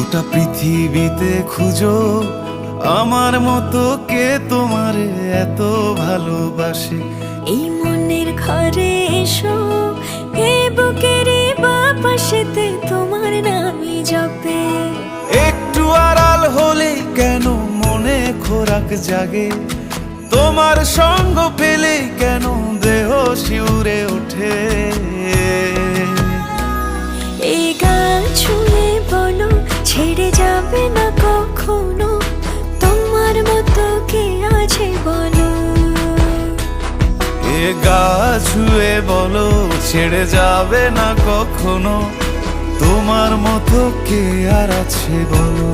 গোটা পৃথিবীতে খুঁজো আমার মতো কে তোমারে এত ভালোবাসে। এই মনের ঘরে এসো, এই বুকের বাপাশেতে তোমার নামই জপে। একটু আড়াল হলে কেন মনে খোরাক জাগে, তোমার সঙ্গ পেলে কেন দেহ শিউরে ওঠে। এই গান ছুঁয়ে বলো ছেড়ে যাবে না কখনো, তোমার মতো কে আছে বলো। এ গা ছুঁয়ে বলো ছেড়ে যাবে না কখনো, তোমার মতো কে আর আছে বলো।